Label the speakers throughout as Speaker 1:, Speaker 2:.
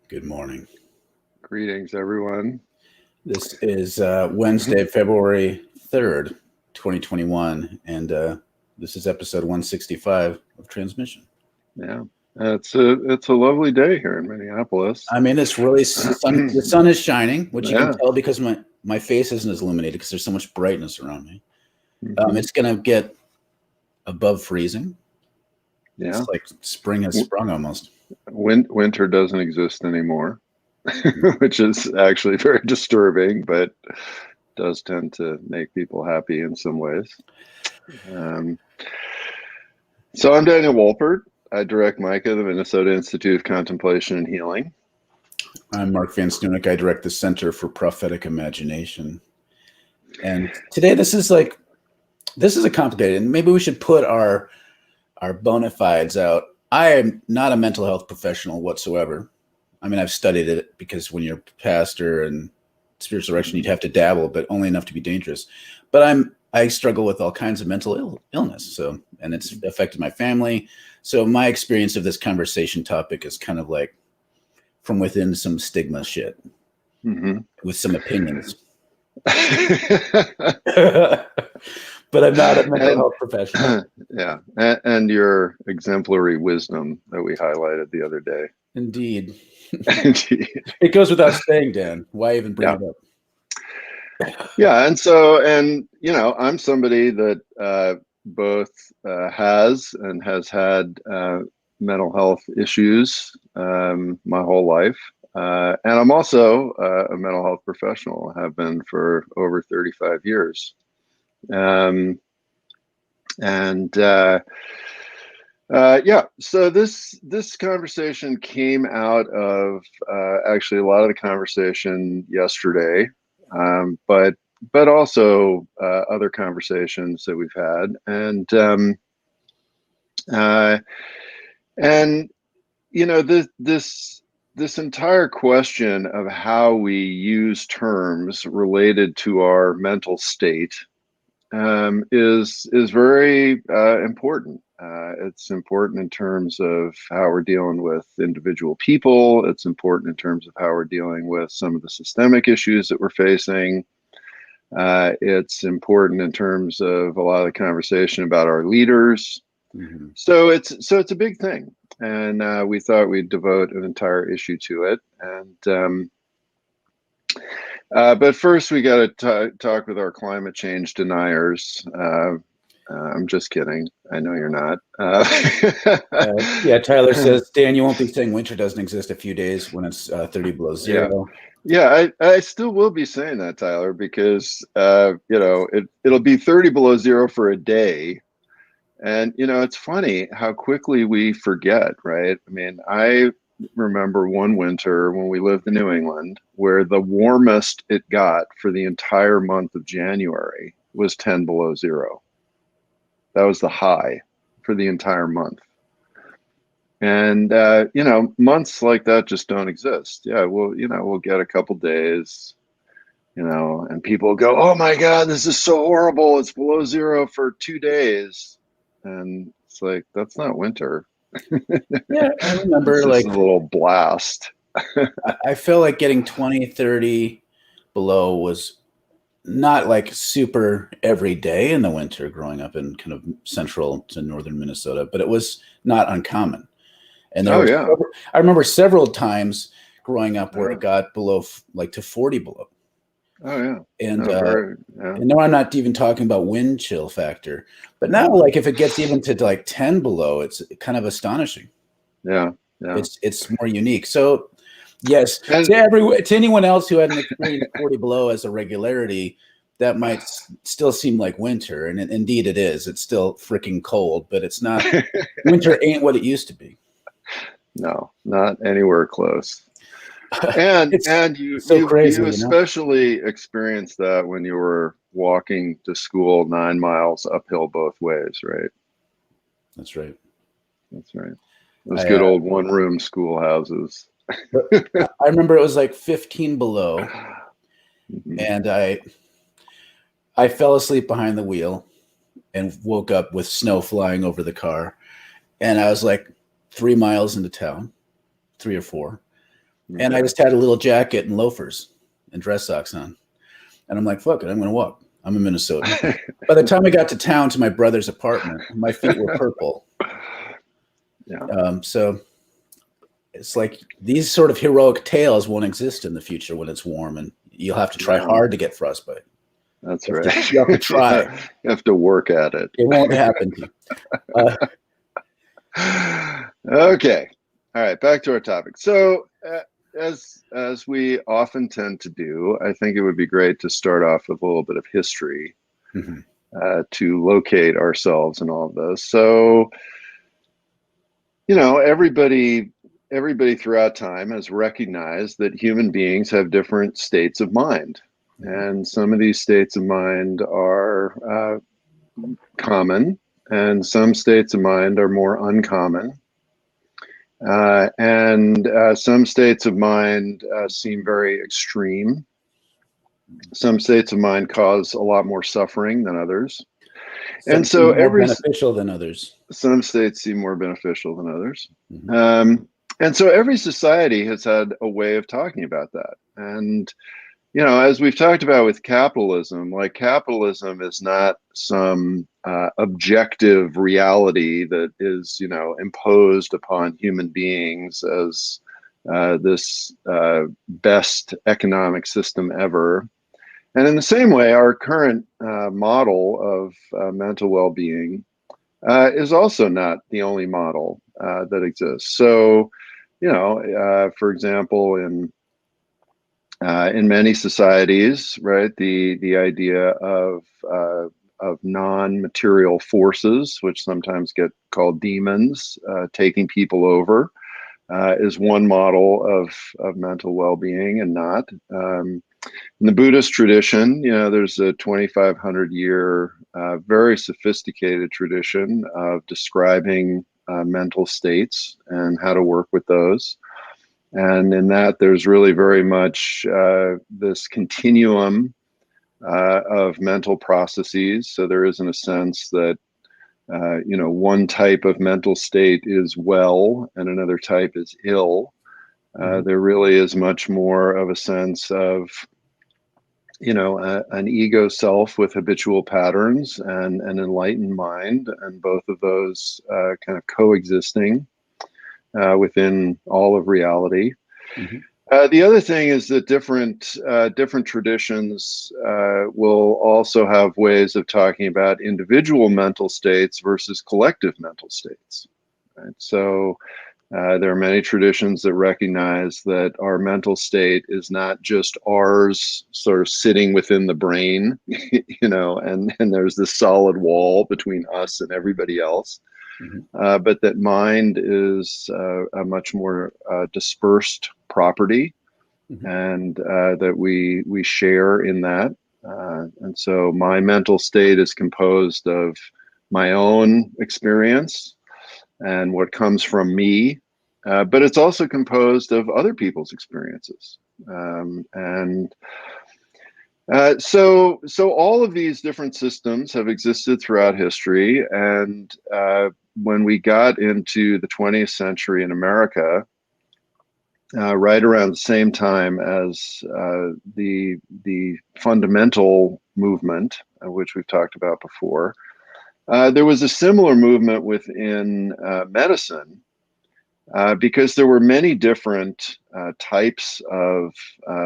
Speaker 1: Good morning.
Speaker 2: Greetings, everyone.
Speaker 1: This is Wednesday, February 3rd, 2021, and this is episode 165 of Transmission.
Speaker 2: Yeah, it's a lovely day here in Minneapolis.
Speaker 1: I mean, it's really the sun is shining, which you can
Speaker 2: Yeah.
Speaker 1: tell because my face isn't as illuminated because there's so much brightness around me.
Speaker 2: Mhm.
Speaker 1: It's going to get above freezing.
Speaker 2: Yeah,
Speaker 1: It's like spring has sprung almost.
Speaker 2: winter doesn't exist anymore, which is actually very disturbing, but does tend to make people happy in some ways. Um, so I'm Daniel Wolpert. I direct MICA, the Minnesota Institute of Contemplation and Healing.
Speaker 1: I'm Mark Van Stunik. I direct the Center for Prophetic Imagination. And today this is a complicated, and maybe we should put our bona fides out. I am not a mental health professional whatsoever. I mean, I've studied it because when you're a pastor and spiritual direction, you'd have to dabble, but only enough to be dangerous. But I struggle with all kinds of mental illness, and it's affected my family. So my experience of this conversation topic is kind of like from within some stigma shit with some opinions. But I'm not a mental health professional.
Speaker 2: Yeah, and your exemplary wisdom that we highlighted the other day.
Speaker 1: Indeed.
Speaker 2: Indeed.
Speaker 1: It goes without saying, Dan. Why even bring it
Speaker 2: up? Yeah, and I'm somebody that both has and has had mental health issues my whole life. And I'm also a mental health professional. I have been for over 35 years. So this conversation came out of actually a lot of the conversation yesterday, but also other conversations that we've had, and this entire question of how we use terms related to our mental state is very important. It's important in terms of how we're dealing with individual people. It's important in terms of how we're dealing with some of the systemic issues that we're facing. It's important in terms of a lot of the conversation about our leaders.
Speaker 1: Mm-hmm.
Speaker 2: So it's a big thing, and we thought we'd devote an entire issue to it. And but first, we got to talk with our climate change deniers. I'm just kidding. I know you're not.
Speaker 1: Yeah, Tyler says, Dan, you won't be saying winter doesn't exist a few days when it's 30 below zero.
Speaker 2: Yeah, I still will be saying that, Tyler, because it'll be 30 below zero for a day. And, it's funny how quickly we forget, right? I mean, I remember one winter when we lived in New England where the warmest it got for the entire month of January was 10 below zero. That was the high for the entire month. And, months like that just don't exist. Yeah, we'll get a couple days, and people go, oh my God, this is so horrible. It's below zero for 2 days. And it's like, that's not winter.
Speaker 1: Yeah, I remember
Speaker 2: it's just a little blast.
Speaker 1: I feel like getting 20, 30 below was not like super every day in the winter growing up in kind of central to northern Minnesota, but it was not uncommon. And I remember several times growing up where it got below like to 40 below.
Speaker 2: Oh yeah.
Speaker 1: And no, I'm not even talking about wind chill factor, but now like if it gets even to like 10 below, it's kind of astonishing.
Speaker 2: Yeah.
Speaker 1: It's more unique. So yes, to anyone else who hadn't experienced 40 below as a regularity, that might still seem like winter, and indeed it is. It's still freaking cold, but it's not. Winter ain't what it used to be.
Speaker 2: No, not anywhere close. And you especially experienced that when you were walking to school 9 miles uphill both ways, right?
Speaker 1: That's right.
Speaker 2: Those good old one-room schoolhouses.
Speaker 1: I remember it was like 15 below, and I fell asleep behind the wheel and woke up with snow flying over the car, and I was like 3 miles into town, 3 or 4. And I just had a little jacket and loafers and dress socks on. And I'm like, fuck it, I'm going to walk. I'm in Minnesota. By the time I got to town to my brother's apartment, my feet were purple.
Speaker 2: Yeah.
Speaker 1: So it's like these sort of heroic tales won't exist in the future when it's warm, and you'll have to try hard to get frostbite.
Speaker 2: That's
Speaker 1: you
Speaker 2: right.
Speaker 1: You have to try.
Speaker 2: You have to work at it.
Speaker 1: It won't happen to you.
Speaker 2: Okay. All right. Back to our topic. So, as we often tend to do, I think it would be great to start off with a little bit of history to locate ourselves in all of this. So, everybody throughout time has recognized that human beings have different states of mind. And some of these states of mind are common, and some states of mind are more uncommon. And some states of mind seem very extreme. Some states of mind cause a lot more suffering than others. And so
Speaker 1: beneficial than others.
Speaker 2: Some states seem more beneficial than others. And so every society has had a way of talking about that. And as we've talked about with capitalism, like capitalism is not some objective reality that is, imposed upon human beings as this best economic system ever. And in the same way, our current model of mental well-being is also not the only model that exists. So, for example, in many societies, right, the idea of non-material forces, which sometimes get called demons, taking people over, is one model of mental well-being, and not. In the Buddhist tradition, there's a 2,500-year, very sophisticated tradition of describing mental states and how to work with those. And in that, there's really very much this continuum of mental processes. So there isn't a sense that, one type of mental state is well and another type is ill. There really is much more of a sense of, an ego self with habitual patterns and an enlightened mind, and both of those kind of coexisting within all of reality. The other thing is that different traditions will also have ways of talking about individual mental states versus collective mental states. Right? So there are many traditions that recognize that our mental state is not just ours, sort of sitting within the brain, and there's this solid wall between us and everybody else. But that mind is a much more dispersed property, and that we share in that. And so my mental state is composed of my own experience and what comes from me, but it's also composed of other people's experiences. So all of these different systems have existed throughout history, and when we got into the 20th century in America, right around the same time as the fundamental movement, which we've talked about before, there was a similar movement within medicine, because there were many different types of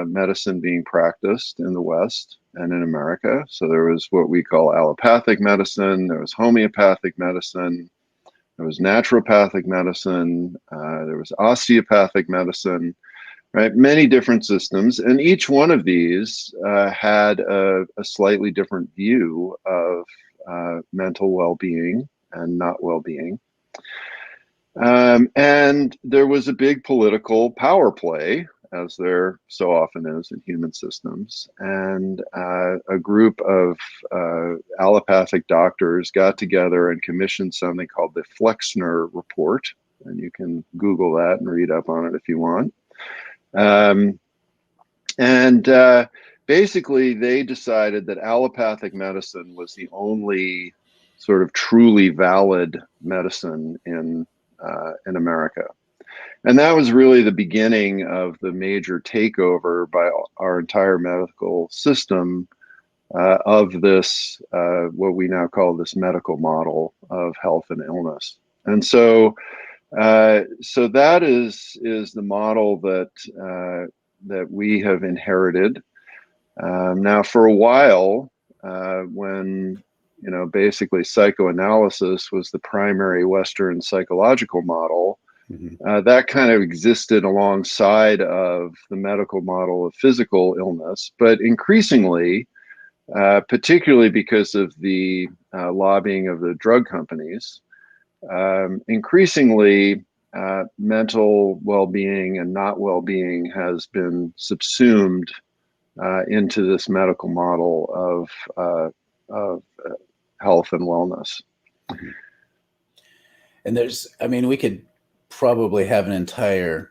Speaker 2: medicine being practiced in the West and in America. So there was what we call allopathic medicine, there was homeopathic medicine, there was naturopathic medicine, there was osteopathic medicine, right? Many different systems. And each one of these had a slightly different view of mental well-being and not well-being. And there was a big political power play, as there so often is in human systems. And a group of allopathic doctors got together and commissioned something called the Flexner Report. And you can Google that and read up on it if you want. Basically, they decided that allopathic medicine was the only sort of truly valid medicine in America. And that was really the beginning of the major takeover by our entire medical system of this, what we now call this medical model of health and illness. And so, so that is the model that we have inherited. Now, for a while, when basically psychoanalysis was the primary Western psychological model, that kind of existed alongside of the medical model of physical illness, but increasingly, particularly because of the lobbying of the drug companies, increasingly mental well-being and not well-being has been subsumed into this medical model of health and wellness.
Speaker 1: And we could probably have an entire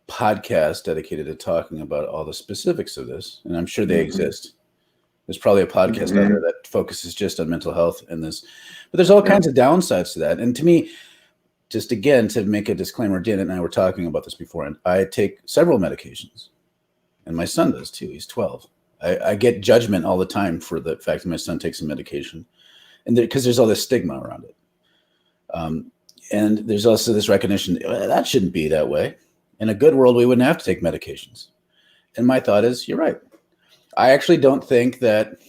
Speaker 1: podcast dedicated to talking about all the specifics of this, and I'm sure they exist. There's probably a podcast out there that focuses just on mental health and this, but there's all kinds of downsides to that. And to me, just again, to make a disclaimer, Janet and I were talking about this before, and I take several medications, and my son does too. He's 12. I get judgment all the time for the fact that my son takes some medication, and because there's all this stigma around it. And there's also this recognition that shouldn't be that way. In a good world, we wouldn't have to take medications. And my thought is, you're right. I actually don't think that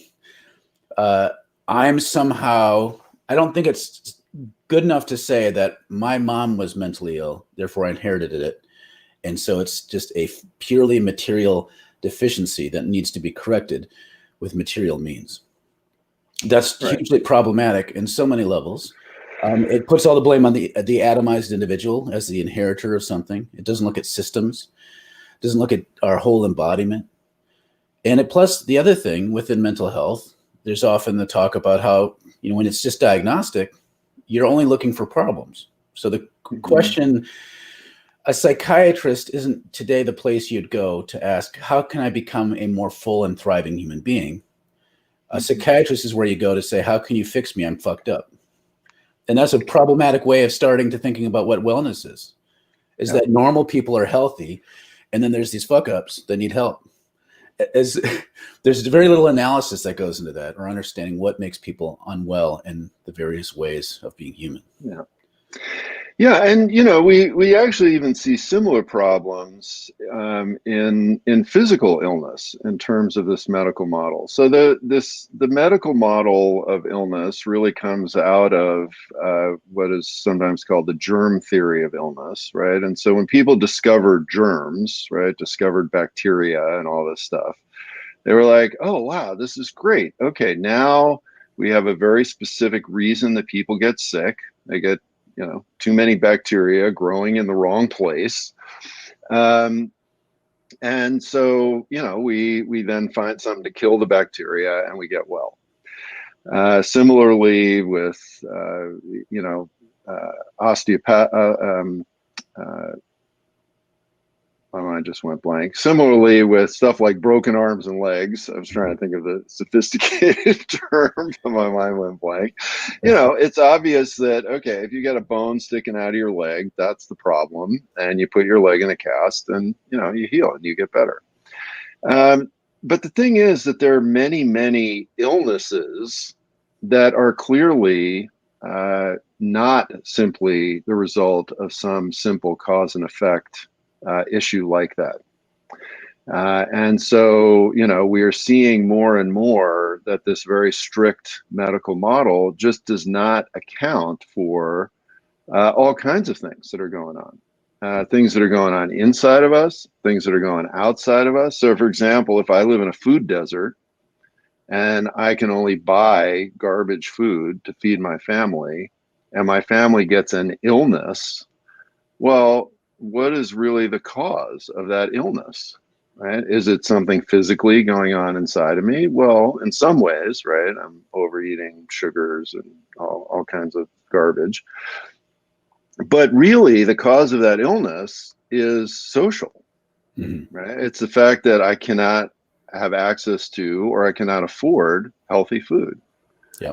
Speaker 1: I don't think it's good enough to say that my mom was mentally ill, therefore I inherited it. And so it's just a purely material deficiency that needs to be corrected with material means. That's hugely problematic in so many levels. It puts all the blame on the atomized individual as the inheritor of something. It doesn't look at systems, doesn't look at our whole embodiment. And plus the other thing within mental health, there's often the talk about how, when it's just diagnostic, you're only looking for problems. So the question, a psychiatrist isn't today the place you'd go to ask, how can I become a more full and thriving human being? A psychiatrist is where you go to say, how can you fix me? I'm fucked up. And that's a problematic way of starting to thinking about what wellness is that normal people are healthy. And then there's these fuck ups that need help. There's very little analysis that goes into that, or understanding what makes people unwell and the various ways of being human.
Speaker 2: Yeah, and we actually even see similar problems in physical illness in terms of this medical model. So the medical model of illness really comes out of what is sometimes called the germ theory of illness, right? And so when people discovered germs, right, discovered bacteria and all this stuff, they were like, oh wow, this is great. Okay, now we have a very specific reason that people get sick. They get too many bacteria growing in the wrong place. And so, we then find something to kill the bacteria and we get well. Similarly with, osteopath, my mind just went blank. Similarly with stuff like broken arms and legs, I was trying to think of the sophisticated term, but my mind went blank. It's obvious that, okay, if you got a bone sticking out of your leg, that's the problem. And you put your leg in a cast and, you heal and you get better. But the thing is that there are many, many illnesses that are clearly not simply the result of some simple cause and effect issue like that. And so, we are seeing more and more that this very strict medical model just does not account for all kinds of things that are going on. Things that are going on inside of us, things that are going outside of us. So, for example, if I live in a food desert and I can only buy garbage food to feed my family, and my family gets an illness, well, what is really the cause of that illness, right? Is it something physically going on inside of me? Well, in some ways, right? I'm overeating sugars and all kinds of garbage. But really, the cause of that illness is social, right? It's the fact that I cannot have access to, or I cannot afford healthy food,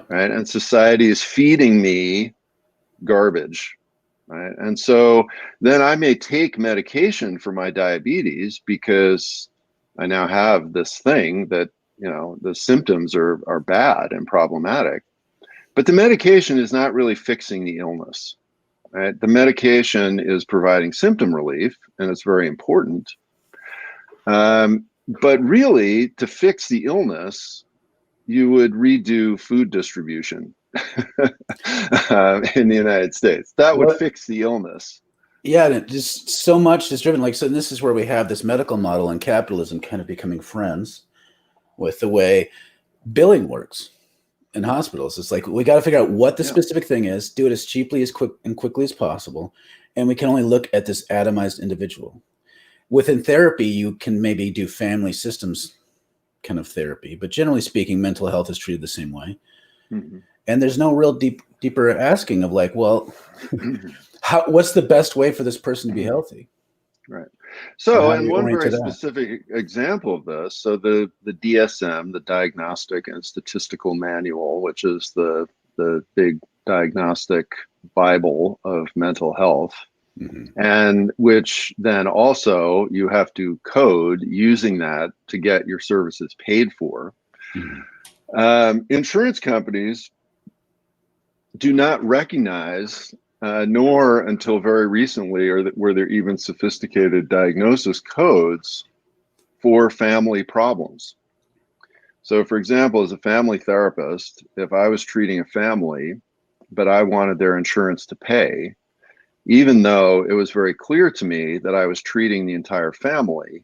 Speaker 2: right? And society is feeding me garbage, right? And so then I may take medication for my diabetes because I now have this thing that, the symptoms are bad and problematic. But the medication is not really fixing the illness, right? The medication is providing symptom relief, and it's very important. But really, to fix the illness, you would redo food distribution in the United States. That would
Speaker 1: What?
Speaker 2: fix the illness.
Speaker 1: Yeah, and it just so much is driven. Like, so this is where we have this medical model and capitalism kind of becoming friends with the way billing works in hospitals. It's like we got to figure out what the specific thing is, do it as cheaply as quickly as possible, and we can only look at this atomized individual. Within therapy, you can maybe do family systems kind of therapy, but generally speaking, mental health is treated the same way. Mm-hmm. And there's no real deeper asking of like, well, what's the best way for this person to be healthy?
Speaker 2: Right. So, and one very specific example of this, so the DSM, the Diagnostic and Statistical Manual, which is the big diagnostic Bible of mental health, mm-hmm. and which then also you have to code using that to get your services paid for. Mm-hmm. Insurance companies do not recognize, nor until very recently were there even sophisticated diagnosis codes for family problems. So, for example, as a family therapist, if I was treating a family, but I wanted their insurance to pay, even though it was very clear to me that I was treating the entire family,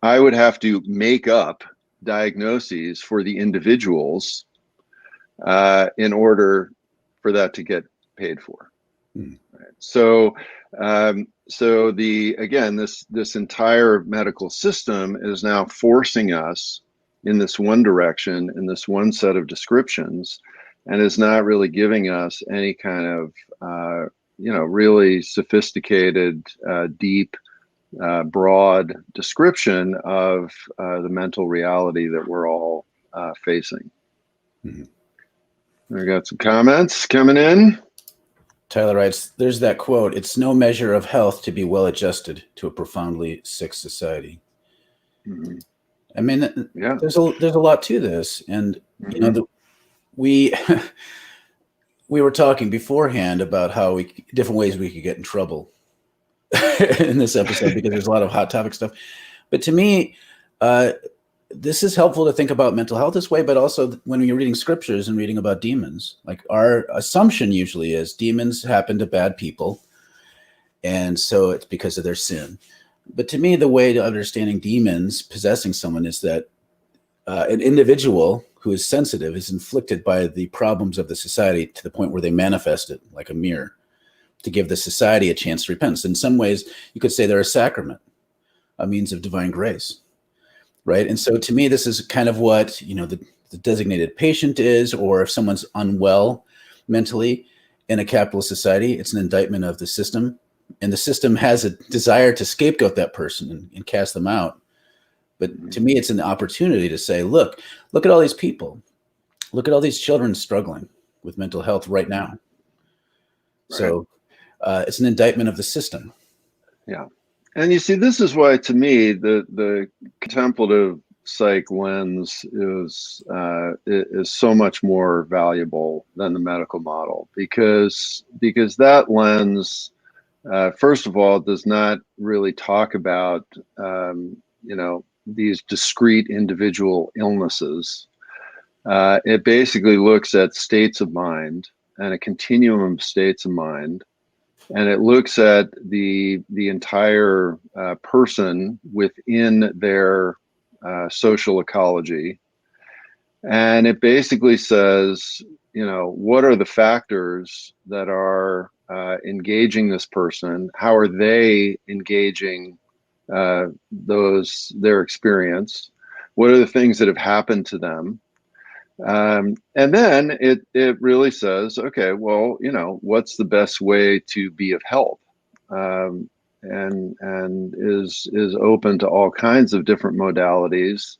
Speaker 2: I would have to make up diagnoses for the individuals in order for that to get paid for. Right. So this entire medical system is now forcing us in this one direction, in this one set of descriptions, and is not really giving us any kind of really sophisticated, deep, broad description of the mental reality that we're all facing. Mm-hmm. We got some comments coming in.
Speaker 1: Tyler writes, there's that quote, it's no measure of health to be well adjusted to a profoundly sick society. Mm-hmm. I mean, there's a lot to this. And, mm-hmm. We were talking beforehand about how different ways we could get in trouble in this episode because there's a lot of hot topic stuff. But to me, this is helpful to think about mental health this way, but also when you're reading scriptures and reading about demons, like our assumption usually is demons happen to bad people. And so it's because of their sin. But to me, the way to understanding demons possessing someone is that an individual who is sensitive is inflicted by the problems of the society to the point where they manifest it like a mirror to give the society a chance to repent. In some ways, you could say they're a sacrament, a means of divine grace. Right. And so to me, this is kind of what, the designated patient is, or if someone's unwell mentally in a capitalist society, it's an indictment of the system. And the system has a desire to scapegoat that person and cast them out. But to me, it's an opportunity to say, look at all these people. Look at all these children struggling with mental health right now. Right. So it's an indictment of the system.
Speaker 2: Yeah. And you see, this is why, to me, the contemplative psych lens is so much more valuable than the medical model, because that lens, first of all, does not really talk about these discrete individual illnesses. It basically looks at states of mind and a continuum of states of mind. And it looks at the entire person within their social ecology. And it basically says, what are the factors that are engaging this person? How are they engaging their experience? What are the things that have happened to them? And then it really says, okay, well, what's the best way to be of help? And is open to all kinds of different modalities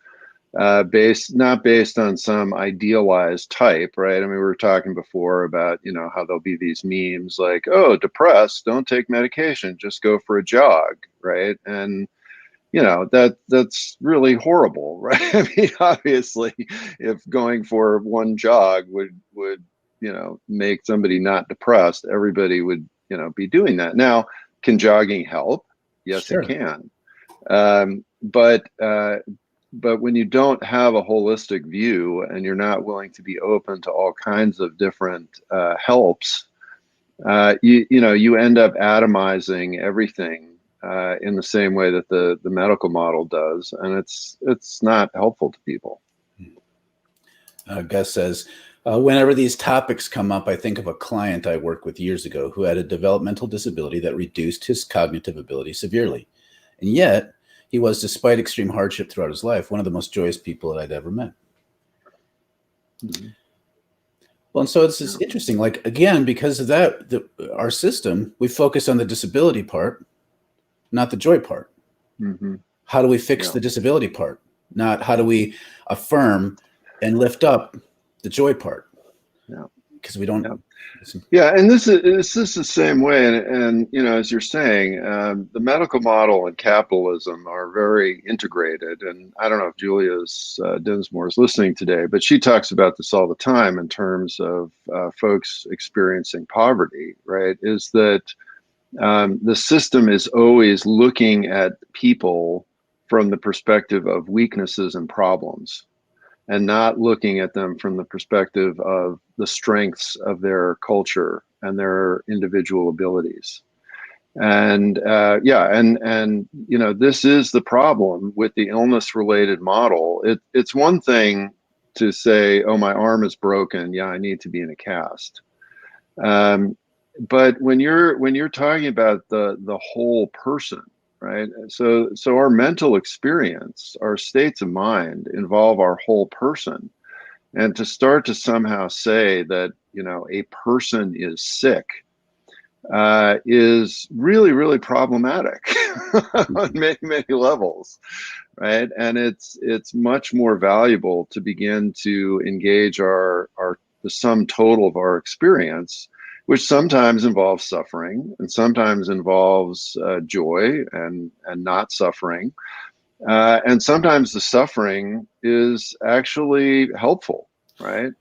Speaker 2: not based on some idealized type, right? I mean, we were talking before about, how there'll be these memes like, oh, depressed, don't take medication, just go for a jog, right? And that's really horrible, right? I mean, obviously, if going for one jog would make somebody not depressed, everybody would be doing that. Now, can jogging help? Yes, it
Speaker 1: Sure.
Speaker 2: can. But when you don't have a holistic view and you're not willing to be open to all kinds of different helps, you end up atomizing everything in the same way that the medical model does, and it's not helpful to people.
Speaker 1: Gus says, whenever these topics come up, I think of a client I worked with years ago who had a developmental disability that reduced his cognitive ability severely. And yet, he was, despite extreme hardship throughout his life, one of the most joyous people that I'd ever met. Mm-hmm. Well, and so it's interesting, like, again, because of that, our system, we focus on the disability part, not the joy part.
Speaker 2: Mm-hmm.
Speaker 1: How do we fix the disability part? Not how do we affirm and lift up the joy part?
Speaker 2: Yeah,
Speaker 1: because we don't.
Speaker 2: Yeah, and this is the same way. And as you're saying, the medical model and capitalism are very integrated. And I don't know if Julia's Dinsmore is listening today, but she talks about this all the time in terms of folks experiencing poverty. Right? Is that the system is always looking at people from the perspective of weaknesses and problems, and not looking at them from the perspective of the strengths of their culture and their individual abilities. And this is the problem with the illness-related model. It's one thing to say, "Oh, my arm is broken. Yeah, I need to be in a cast." But when you're talking about the whole person, right? So our mental experience, our states of mind involve our whole person. And to start to somehow say that, a person is sick is really, really problematic on many, many levels, right? And it's much more valuable to begin to engage the sum total of our experience, which sometimes involves suffering and sometimes involves joy and not suffering. And sometimes the suffering is actually helpful, right?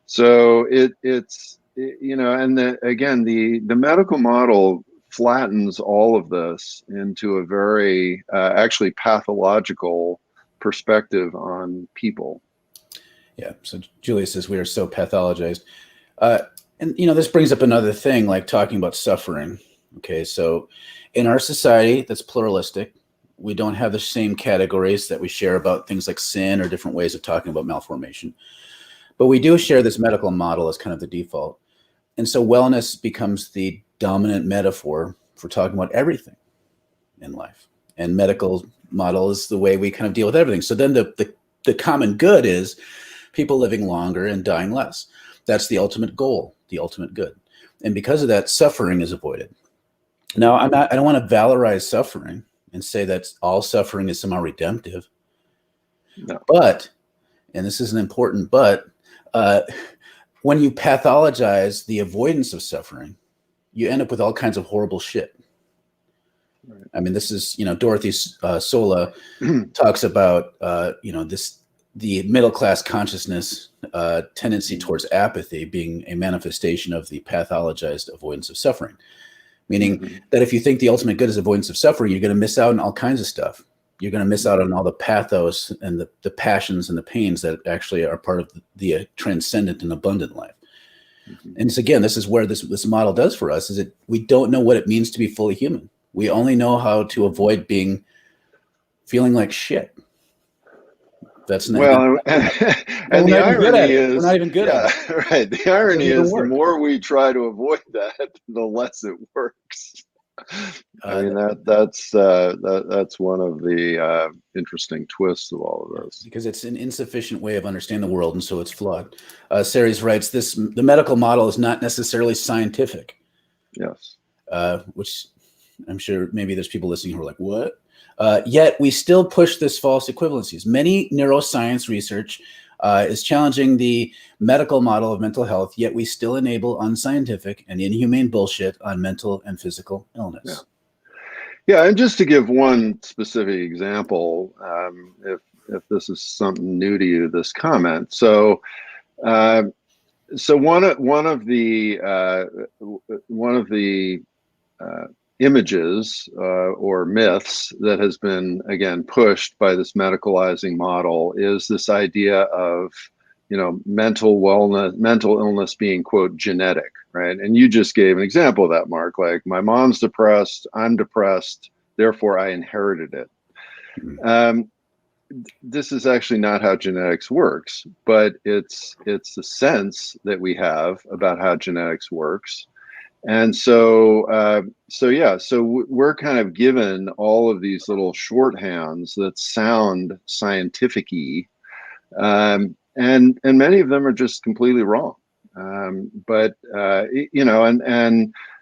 Speaker 2: So it's and again, the medical model flattens all of this into a very actually pathological perspective on people.
Speaker 1: Yeah. So Julia says we are so pathologized. And this brings up another thing, like talking about suffering. Okay, so in our society that's pluralistic, we don't have the same categories that we share about things like sin or different ways of talking about malformation. But we do share this medical model as kind of the default. And so wellness becomes the dominant metaphor for talking about everything in life. And medical model is the way we kind of deal with everything. So then the common good is people living longer and dying less. That's the ultimate goal, the ultimate good. And because of that, suffering is avoided. Now, I don't want to valorize suffering and say that all suffering is somehow redemptive.
Speaker 2: No.
Speaker 1: But, and this is an important but, when you pathologize the avoidance of suffering, you end up with all kinds of horrible shit. Right. I mean, this is, Dorothy Sola talks about, the middle-class consciousness tendency towards apathy being a manifestation of the pathologized avoidance of suffering. Meaning that if you think the ultimate good is avoidance of suffering, you're going to miss out on all kinds of stuff. You're going to miss out on all the pathos and the passions and the pains that actually are part of the transcendent and abundant life. And so again, this is where this model does for us, is that we don't know what it means to be fully human. We only know how to avoid feeling like shit. That's not,
Speaker 2: well, and the irony is, we're not even good at it. Right. The irony is, the more we try to avoid that, the less it works. I mean, that's one of the interesting twists of all of this,
Speaker 1: because it's an insufficient way of understanding the world, and so it's flawed. Ceres writes, the medical model is not necessarily scientific.
Speaker 2: Yes.
Speaker 1: Which I'm sure maybe there's people listening who are like, what? Yet we still push this false equivalencies. Many neuroscience research is challenging the medical model of mental health, yet we still enable unscientific and inhumane bullshit on mental and physical illness.
Speaker 2: Yeah, and just to give one specific example, if this is something new to you, this comment. So, one of the images or myths that has been again pushed by this medicalizing model is this idea of mental illness being, quote, genetic, right? And you just gave an example of that, Mark. Like, my mom's depressed, I'm depressed, therefore I inherited it. This is actually not how genetics works, but it's the sense that we have about how genetics works. And so we're kind of given all of these little shorthands that sound scientific-y, and many of them are just completely wrong. And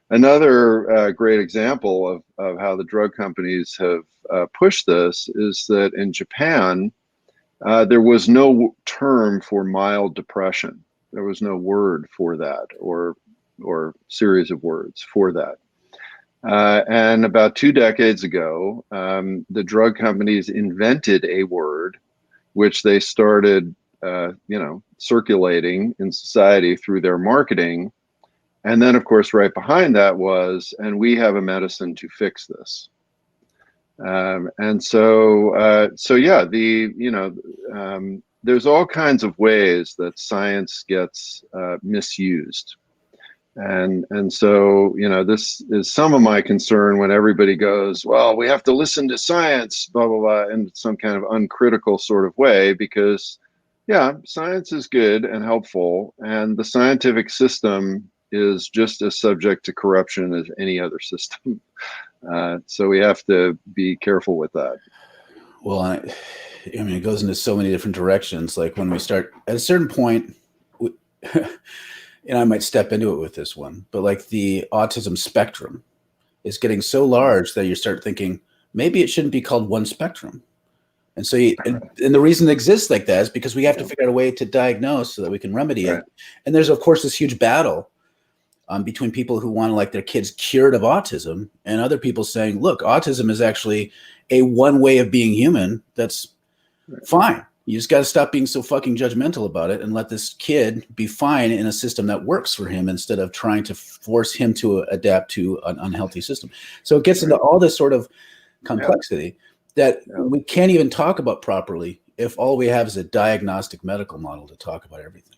Speaker 2: another great example of how the drug companies have pushed this is that in Japan, there was no term for mild depression. There was no word for that, or series of words for that. And about 2 decades ago, the drug companies invented a word which they started, circulating in society through their marketing. And then, of course, right behind that was, and we have a medicine to fix this. There's all kinds of ways that science gets misused. And so, this is some of my concern when everybody goes, well, we have to listen to science, blah, blah, blah, in some kind of uncritical sort of way, because, yeah, science is good and helpful, and the scientific system is just as subject to corruption as any other system. So we have to be careful with that.
Speaker 1: Well, I mean, it goes into so many different directions. Like, when we start at a certain point, I might step into it with this one, but like, the autism spectrum is getting so large that you start thinking maybe it shouldn't be called one spectrum. And so, and the reason it exists like that is because we have to figure out a way to diagnose so that we can remedy it. And there's, of course, this huge battle between people who want to, like, their kids cured of autism, and other people saying, look, autism is actually a one way of being human. That's fine. You just got to stop being so fucking judgmental about it and let this kid be fine in a system that works for him, instead of trying to force him to adapt to an unhealthy system. So it gets into all this sort of complexity that we can't even talk about properly if all we have is a diagnostic medical model to talk about everything.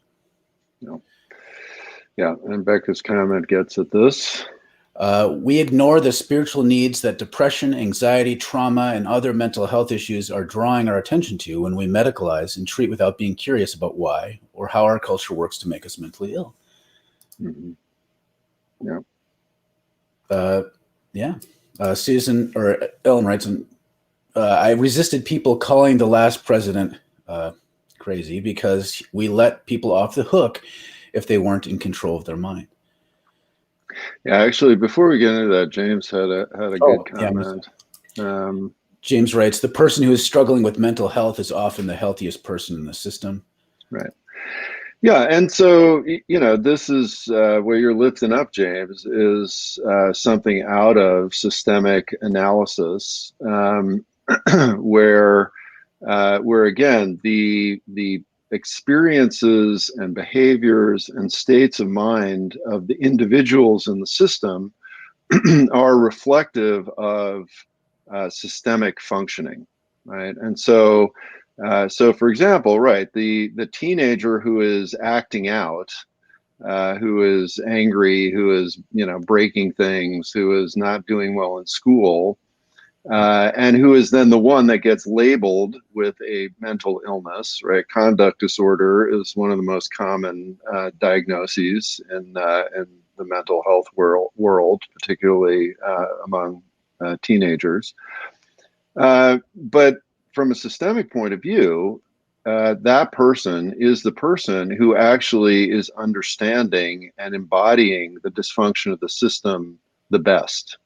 Speaker 2: Yeah, and Becca's comment gets at this.
Speaker 1: We ignore the spiritual needs that depression, anxiety, trauma, and other mental health issues are drawing our attention to when we medicalize and treat without being curious about why or how our culture works to make us mentally ill. Susan or Ellen writes, I resisted people calling the last president crazy because we let people off the hook if they weren't in control of their mind.
Speaker 2: Yeah, actually, before we get into that, James had a good comment.
Speaker 1: James writes, the person who is struggling with mental health is often the healthiest person in the system.
Speaker 2: Right. Yeah, and so, this is where you're lifting up, James, is something out of systemic analysis, where again, the experiences and behaviors and states of mind of the individuals in the system are reflective of systemic functioning, right? And so for example, right, the teenager who is acting out, who is angry, who is breaking things, who is not doing well in school, and who is then the one that gets labeled with a mental illness, right? Conduct disorder is one of the most common diagnoses in the mental health world, particularly among teenagers. But from a systemic point of view, that person is the person who actually is understanding and embodying the dysfunction of the system the best.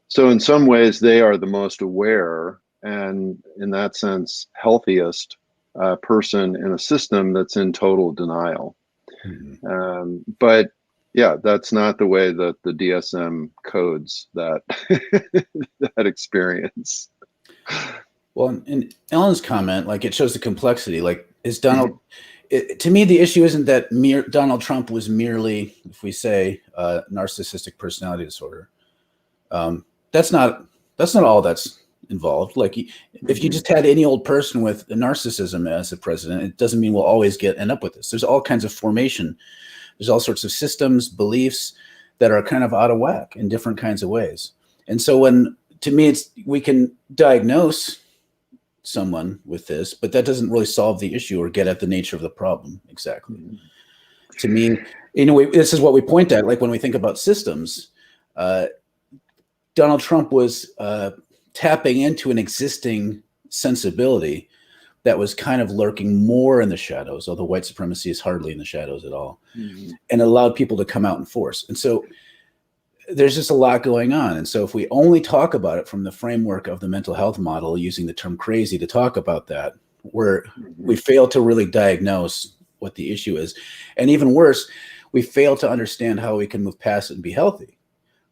Speaker 2: So in some ways, they are the most aware and in that sense, healthiest person in a system that's in total denial. But yeah, that's not the way that the DSM codes that that experience.
Speaker 1: Well, in Ellen's comment, like it shows the complexity. Like, is Donald? To me, the issue isn't that Donald Trump was merely, if we say, narcissistic personality disorder. That's not all that's involved. Like, if you just had any old person with a narcissism as a president, it doesn't mean we'll always end up with this. There's all kinds of formation. There's all sorts of systems, beliefs that are kind of out of whack in different kinds of ways. And so to me, we can diagnose someone with this, but that doesn't really solve the issue or get at the nature of the problem exactly. To me, this is what we point at. Like when we think about systems, Donald Trump was tapping into an existing sensibility that was kind of lurking more in the shadows, although white supremacy is hardly in the shadows at all, and allowed people to come out in force. And so there's just a lot going on. And so if we only talk about it from the framework of the mental health model, using the term crazy to talk about that, we fail to really diagnose what the issue is. And even worse, we fail to understand how we can move past it and be healthy.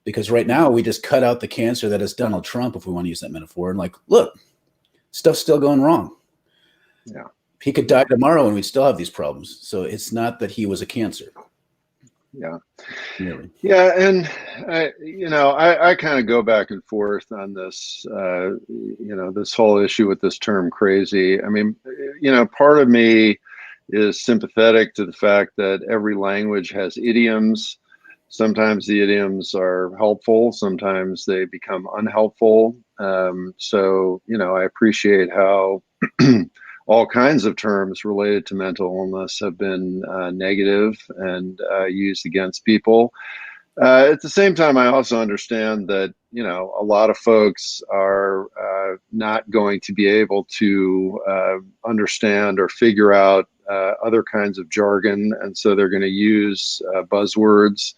Speaker 1: Because right now we just cut out the cancer that is Donald Trump, if we want to use that metaphor, and like, look, stuff's still going wrong.
Speaker 2: Yeah.
Speaker 1: He could die tomorrow and we'd still have these problems. So it's not that he was a cancer.
Speaker 2: Yeah.
Speaker 1: Really.
Speaker 2: Yeah. And I kind of go back and forth on this, this whole issue with this term crazy. I mean, part of me is sympathetic to the fact that every language has idioms. Sometimes the idioms are helpful. Sometimes they become unhelpful. So, I appreciate how all kinds of terms related to mental illness have been negative and used against people. At the same time, I also understand that, a lot of folks are not going to be able to understand or figure out other kinds of jargon. And so they're going to use buzzwords.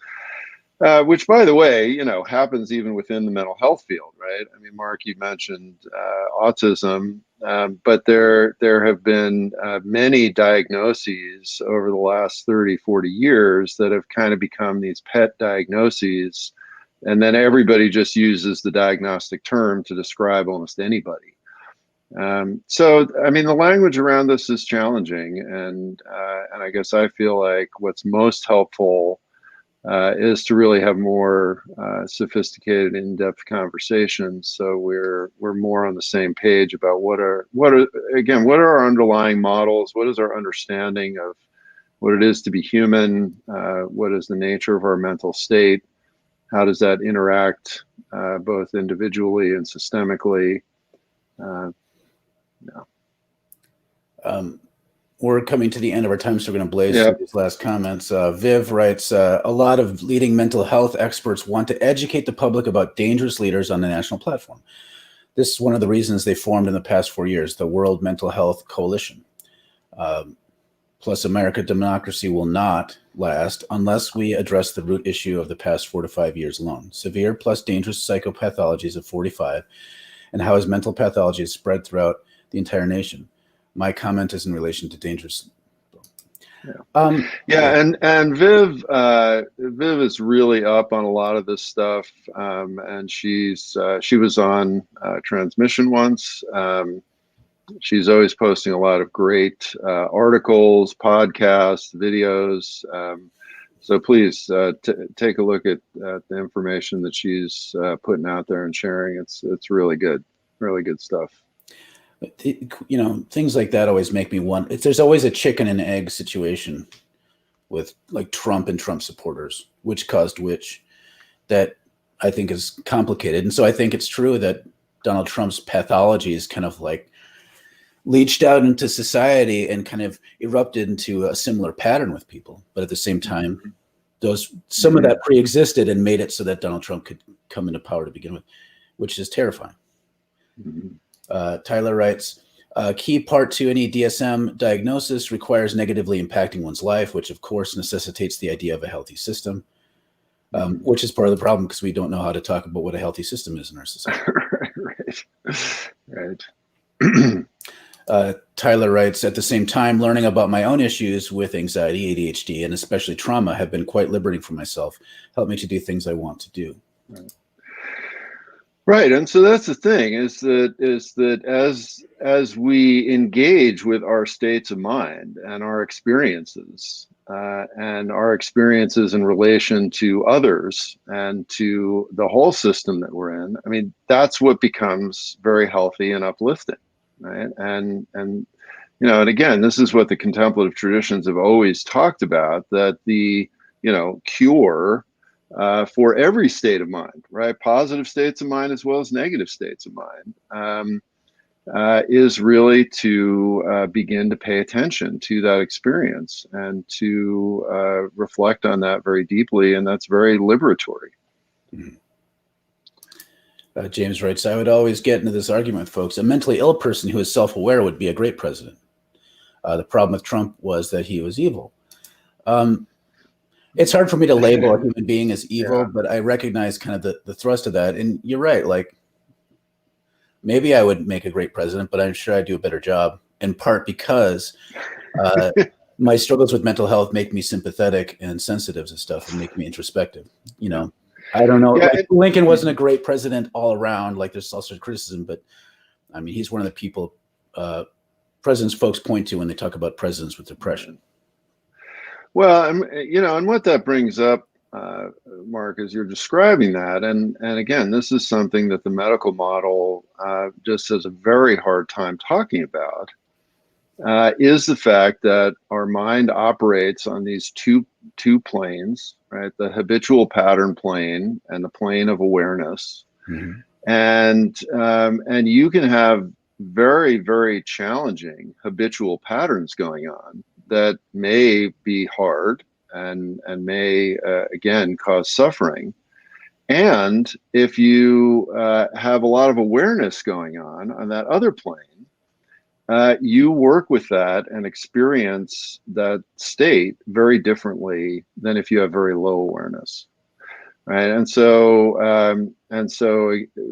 Speaker 2: Which, by the way, happens even within the mental health field, right? I mean, Mark, you mentioned autism, but there have been many diagnoses over the last 30, 40 years that have kind of become these pet diagnoses. And then everybody just uses the diagnostic term to describe almost anybody. So, I mean, the language around this is challenging. And I guess I feel like what's most helpful is to really have more sophisticated, in-depth conversations, so we're more on the same page about what are our underlying models, what is our understanding of what it is to be human, what is the nature of our mental state, how does that interact both individually and systemically.
Speaker 1: We're coming to the end of our time, so we're going to blaze through these last comments. Viv writes, a lot of leading mental health experts want to educate the public about dangerous leaders on the national platform. This is one of the reasons they formed in the past 4 years, the World Mental Health Coalition. Plus, American democracy will not last unless we address the root issue of the past 4 to 5 years alone. Severe plus dangerous psychopathologies of 45, and how his mental pathology is spread throughout the entire nation. My comment is in relation to dangerous.
Speaker 2: And Viv is really up on a lot of this stuff, and she was on Transmission once. She's always posting a lot of great articles, podcasts, videos. So please take a look at the information that she's putting out there and sharing. It's really good stuff.
Speaker 1: Things like that always make me wonder. There's always a chicken and egg situation with like Trump and Trump supporters, which caused which, that I think is complicated. And so I think it's true that Donald Trump's pathology is kind of like leached out into society and kind of erupted into a similar pattern with people. But at the same time, some of that pre-existed and made it so that Donald Trump could come into power to begin with, which is terrifying. Tyler writes, key part to any DSM diagnosis requires negatively impacting one's life, which of course necessitates the idea of a healthy system. which is part of the problem because we don't know how to talk about what a healthy system is in our society.
Speaker 2: Right.
Speaker 1: Tyler writes, at the same time, learning about my own issues with anxiety, ADHD, and especially trauma have been quite liberating for myself, helped me to do things I want to do.
Speaker 2: Right, and so that's the thing is that as we engage with our states of mind and our experiences in relation to others and to the whole system that we're in, I mean, that's what becomes very healthy and uplifting, right? And and again, this is what the contemplative traditions have always talked about, that the cure for every state of mind, right? Positive states of mind as well as negative states of mind, is really to begin to pay attention to that experience and to reflect on that very deeply, and that's very liberatory.
Speaker 1: James writes, I would always get into this argument, folks. A mentally ill person who is self-aware would be a great president. The problem with Trump was that he was evil. It's hard for me to label a human being as evil, but I recognize kind of the thrust of that. And you're right. Like, maybe I would make a great president, but I'm sure I'd do a better job, in part because my struggles with mental health make me sympathetic and sensitive to stuff and make me introspective. I don't know. Lincoln wasn't a great president all around. Like, there's all sorts of criticism, but I mean, he's one of the people presidents folks point to when they talk about presidents with depression.
Speaker 2: Well, and what that brings up, Mark, is you're describing that, and again, this is something that the medical model just has a very hard time talking about, is the fact that our mind operates on these two planes, right? The habitual pattern plane and the plane of awareness, and you can have very, very challenging habitual patterns going on that may be hard and may again cause suffering. And if you have a lot of awareness going on that other plane, you work with that and experience that state very differently than if you have very low awareness, right? And so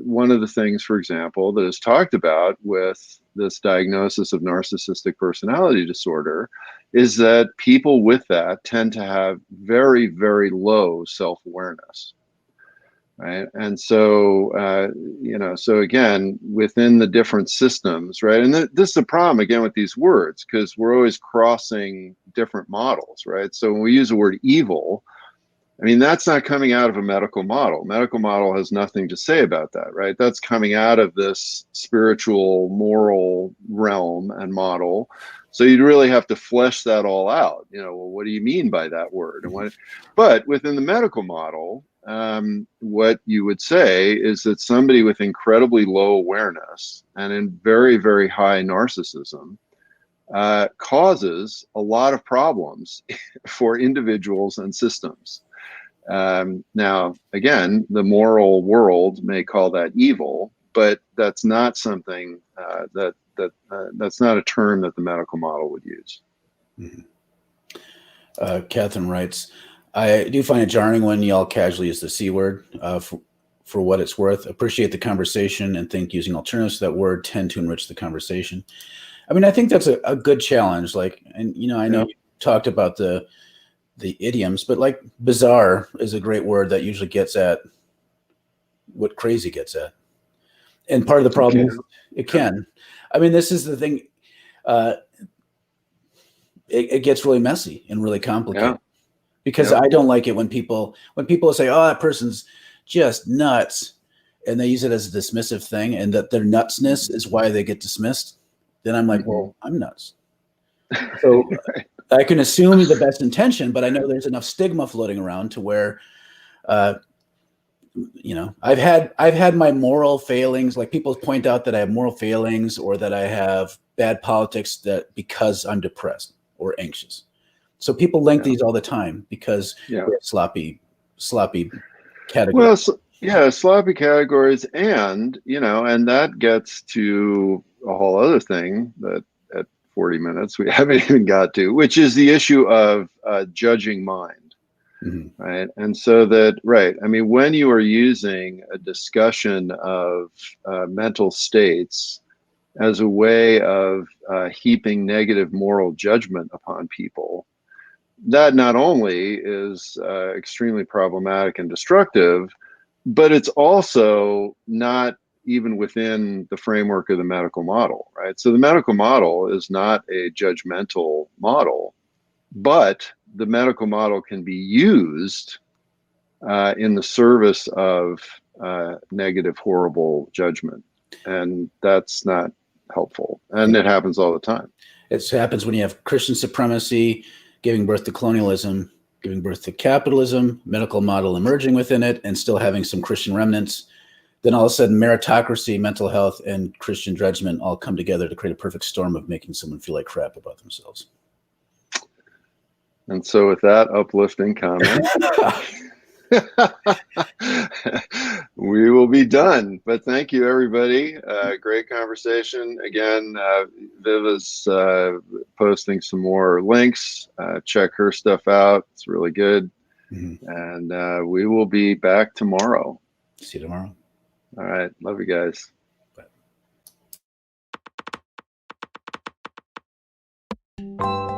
Speaker 2: one of the things, for example, that is talked about with this diagnosis of narcissistic personality disorder is that people with that tend to have very, very low self-awareness, right? And so, so again, within the different systems, right? And this is a problem, again, with these words, because we're always crossing different models, right? So when we use the word evil, I mean, that's not coming out of a medical model. Medical model has nothing to say about that, right? That's coming out of this spiritual, moral realm and model. So you'd really have to flesh that all out. Well, what do you mean by that word? But within the medical model, what you would say is that somebody with incredibly low awareness and in very, very high narcissism causes a lot of problems for individuals and systems. Now, again, the moral world may call that evil, but that's not something that's not a term that the medical model would use.
Speaker 1: Catherine writes, I do find it jarring when y'all casually use the C word for what it's worth. Appreciate the conversation and think using alternatives to that word tend to enrich the conversation. I mean, I think that's a good challenge. Like, and I know you talked about the idioms, but like bizarre is a great word that usually gets at what crazy gets at. And part of the problem is it can. I mean, this is the thing. It gets really messy and really complicated because I don't like it when people say, oh, that person's just nuts, and they use it as a dismissive thing, and that their nutsness is why they get dismissed. Then I'm like, well, I'm nuts. So I can assume the best intention, but I know there's enough stigma floating around to where, I've had my moral failings. Like, people point out that I have moral failings or that I have bad politics that because I'm depressed or anxious. So people link these all the time because they're sloppy categories.
Speaker 2: Well, sloppy categories, and and that gets to a whole other thing that at 40 minutes we haven't even got to, which is the issue of judging mind, right? And so that, right, I mean, when you are using a discussion of mental states as a way of heaping negative moral judgment upon people, that not only is extremely problematic and destructive, but it's also not even within the framework of the medical model, right? So the medical model is not a judgmental model, but the medical model can be used in the service of negative, horrible judgment. And that's not helpful. And it happens all the time.
Speaker 1: It happens when you have Christian supremacy giving birth to colonialism, giving birth to capitalism, medical model emerging within it, and still having some Christian remnants. Then all of a sudden, meritocracy, mental health, and Christian judgment all come together to create a perfect storm of making someone feel like crap about themselves.
Speaker 2: And so with that uplifting comment, we will be done. But thank you, everybody. Great conversation. Again, Viv is posting some more links. Check her stuff out. It's really good. And we will be back tomorrow.
Speaker 1: See you tomorrow.
Speaker 2: All right. Love you guys.
Speaker 1: Bye.